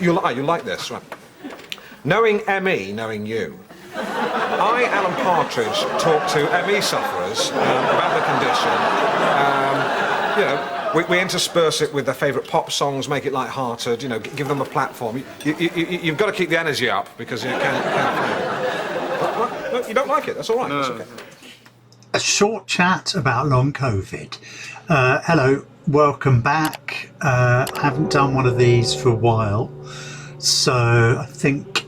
You like this, right? Knowing ME, knowing you, I, Alan Partridge, talk to ME sufferers about the condition. We intersperse it with their favourite pop songs, make it light-hearted, give them a platform. You've got to keep the energy up because you can't no, you don't like it, that's all right. No. That's okay. A short chat about long COVID. Hello, welcome back. I haven't done one of these for a while, so I think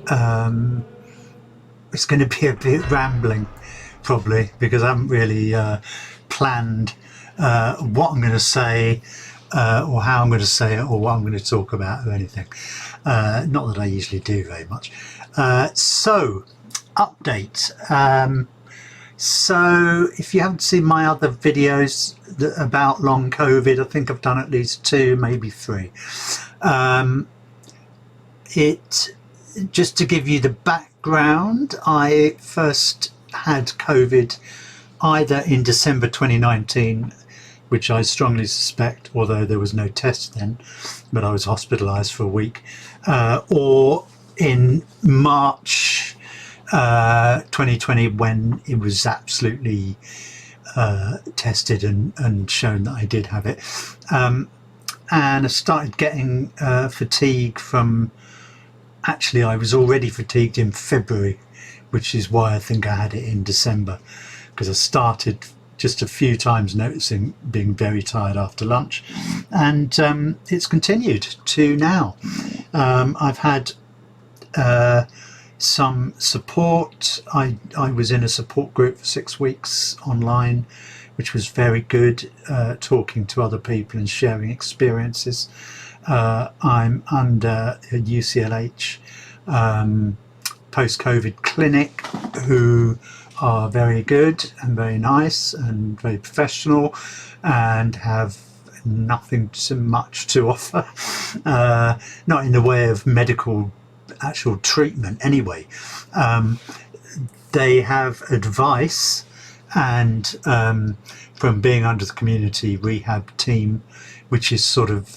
it's going to be a bit rambling, probably, because I haven't really planned what I'm going to say or how I'm going to say it or what I'm going to talk about or anything. Not that I usually do very much. So, update. So if you haven't seen my other videos about long COVID, I think I've done at least 2, maybe 3. Just to give you the background, I first had COVID either in December 2019, which I strongly suspect, although there was no test then, but I was hospitalised for a week, or in March 2020 when it was absolutely tested and shown that I did have it. And I started getting fatigue from, actually I was already fatigued in February, which is why I think I had it in December, because I started just a few times noticing being very tired after lunch, and it's continued to now. I've had some support. I was in a support group for 6 weeks online, which was very good, talking to other people and sharing experiences. I'm under a UCLH post-COVID clinic, who are very good and very nice and very professional and have nothing too much to offer, not in the way of medical actual treatment anyway. They have advice, and from being under the community rehab team, which is sort of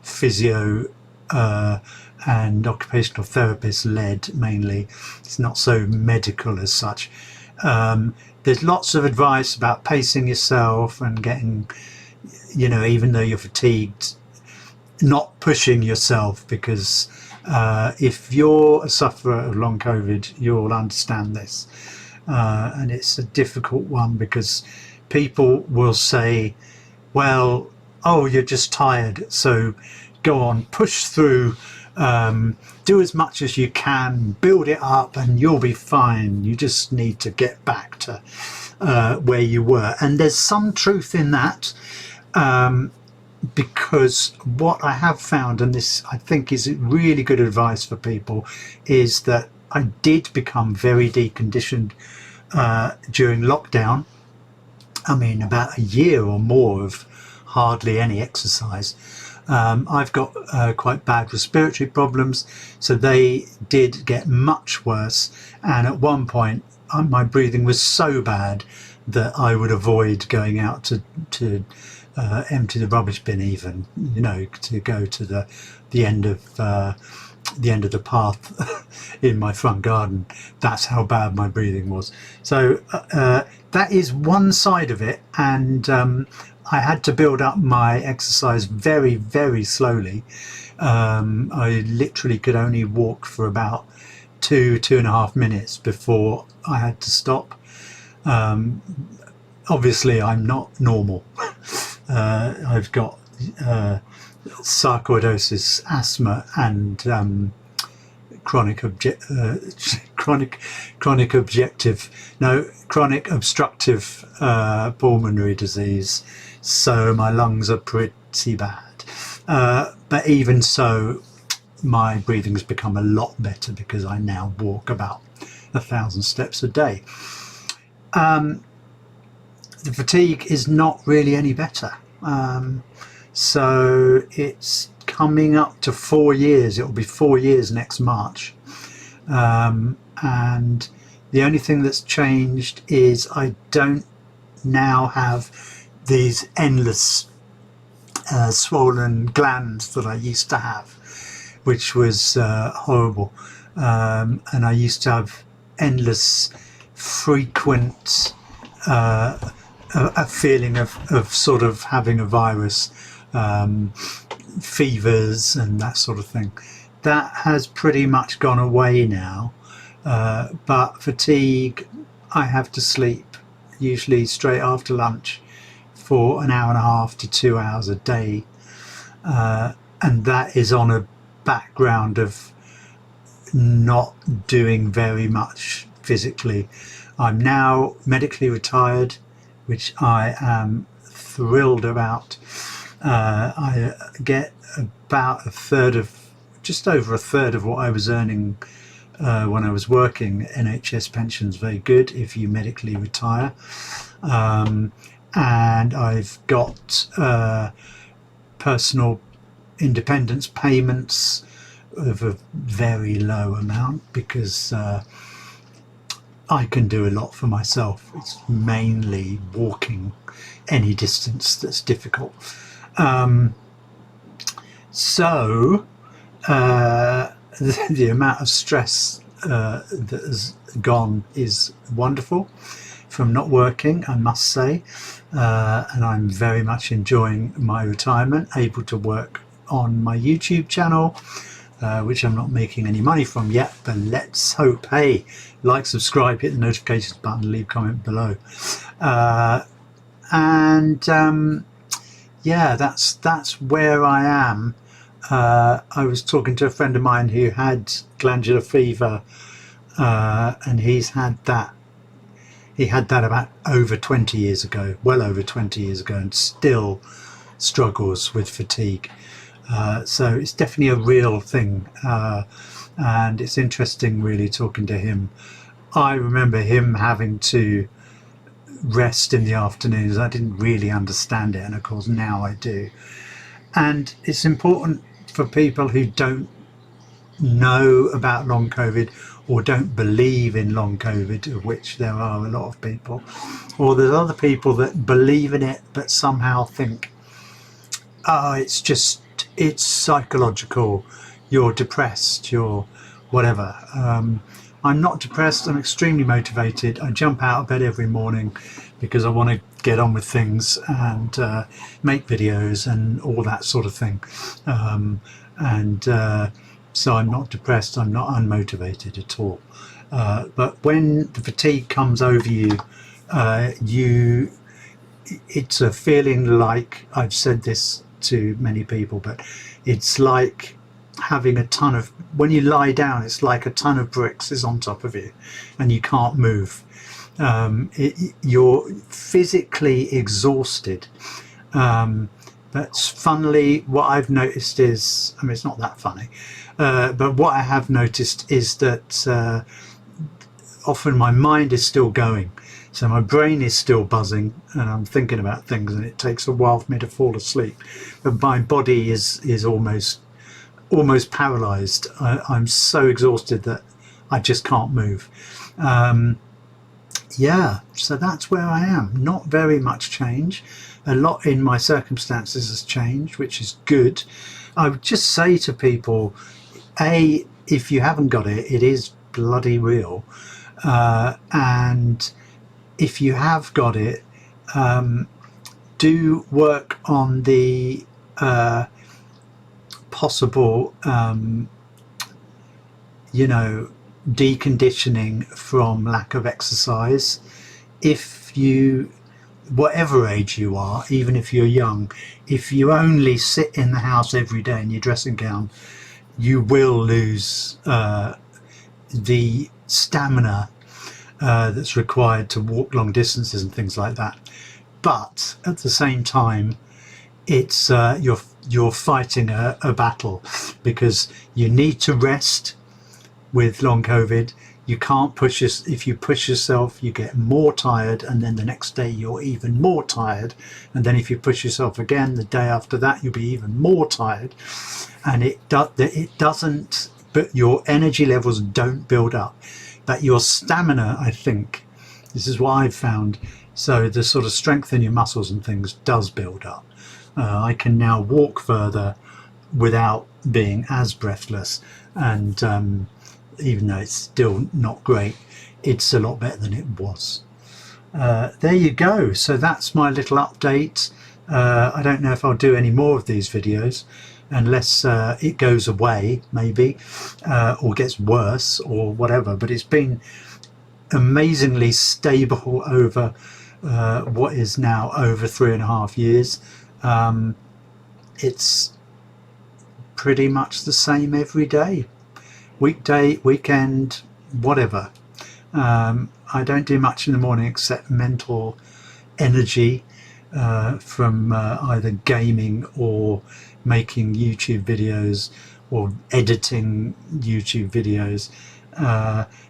physio and occupational therapist led mainly. It's not so medical as such. There's lots of advice about pacing yourself and getting, even though you're fatigued, not pushing yourself, because if you're a sufferer of long COVID, you'll understand this. And it's a difficult one, because people will say, well, oh, you're just tired, so go on, push through, do as much as you can, build it up, and you'll be fine. You just need to get back to where you were. And there's some truth in that, because what I have found, and this I think is really good advice for people, is that I did become very deconditioned during lockdown. I mean, about a year or more of hardly any exercise. I've got quite bad respiratory problems, so they did get much worse, and at one point my breathing was so bad that I would avoid going out to empty the rubbish bin, even, to go to the end of the path in my front garden. That's how bad my breathing was. So that is one side of it, and I had to build up my exercise very, very slowly. I literally could only walk for about 2.5 minutes before I had to stop. Obviously I'm not normal. I've got sarcoidosis, asthma, and chronic obstructive pulmonary disease, so my lungs are pretty bad, but even so my breathing's become a lot better because I now walk about 1,000 steps a day. The fatigue is not really any better, so it's coming up to 4 years. It will be 4 years next March, and the only thing that's changed is I don't now have these endless swollen glands that I used to have, which was horrible. And I used to have endless, frequent a feeling of sort of having a virus, fevers and that sort of thing. That has pretty much gone away now, but fatigue, I have to sleep usually straight after lunch for an hour and a half to 2 hours a day, and that is on a background of not doing very much physically. I'm now medically retired, which I am thrilled about. I get about just over a third of what I was earning when I was working. NHS pension's very good if you medically retire. And I've got personal independence payments of a very low amount because I can do a lot for myself. It's mainly walking any distance that's difficult. So the amount of stress that has gone is wonderful from not working, I must say, and I'm very much enjoying my retirement, able to work on my YouTube channel, which I'm not making any money from yet, but let's hope. Hey, like, subscribe, hit the notifications button, leave a comment below. Yeah, that's where I am. I was talking to a friend of mine who had glandular fever, and he had that about over 20 years ago, well over 20 years ago, and still struggles with fatigue. So it's definitely a real thing, and it's interesting really talking to him. I remember him having to rest in the afternoons. I didn't really understand it, and of course now I do. And it's important for people who don't know about long COVID or don't believe in long COVID, of which there are a lot of people, or there's other people that believe in it but somehow think, oh, it's psychological, you're depressed, you're whatever. I'm not depressed, I'm extremely motivated. I jump out of bed every morning because I want to get on with things and make videos and all that sort of thing. So I'm not depressed, I'm not unmotivated at all. But when the fatigue comes over you, it's a feeling like, I've said this to many people, but it's like having a ton of, when you lie down, it's like a ton of bricks is on top of you and you can't move. You're physically exhausted. But funnily, what I've noticed is, I mean, it's not that funny, but what I have noticed is that often my mind is still going. So my brain is still buzzing and I'm thinking about things, and it takes a while for me to fall asleep. But my body is almost paralyzed. I'm so exhausted that I just can't move. Yeah, so that's where I am. Not very much change. A lot in my circumstances has changed, which is good. I would just say to people, if you haven't got it, it is bloody real. And if you have got it, do work on the possible, deconditioning from lack of exercise. If you, whatever age you are, even if you're young, if you only sit in the house every day in your dressing gown, you will lose the stamina that's required to walk long distances and things like that. But at the same time, it's you're fighting a battle, because you need to rest. With long COVID, you can't push if you push yourself, you get more tired, and then the next day you're even more tired, and then if you push yourself again the day after that, you'll be even more tired, and it doesn't, but your energy levels don't build up, but your stamina, I think, this is what I've found, so the sort of strength in your muscles and things does build up. I can now walk further, without being as breathless. And even though it's still not great, it's a lot better than it was. There you go. So that's my little update. I don't know if I'll do any more of these videos unless it goes away, maybe, or gets worse or whatever. But it's been amazingly stable over what is now over 3.5 years. It's pretty much the same every day, weekday, weekend, whatever. I don't do much in the morning except mental energy from either gaming or making YouTube videos or editing YouTube videos,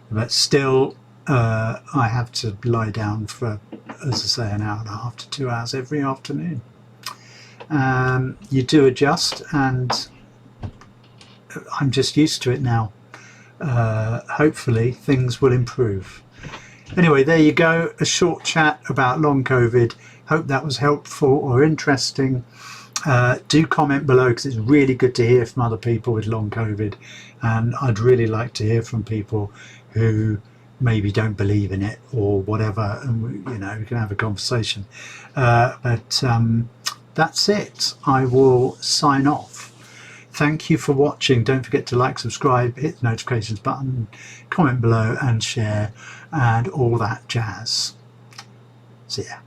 but still I have to lie down for, as I say, 1.5 to 2 hours every afternoon. You do adjust, and I'm just used to it now. Hopefully things will improve. Anyway, there you go, a short chat about long COVID. Hope that was helpful or interesting. Do comment below, because it's really good to hear from other people with long COVID, and I'd really like to hear from people who maybe don't believe in it or whatever, and we can have a conversation. But that's it. I will sign off. Thank you for watching. Don't forget to like, subscribe, hit the notifications button, comment below and share and all that jazz. See ya.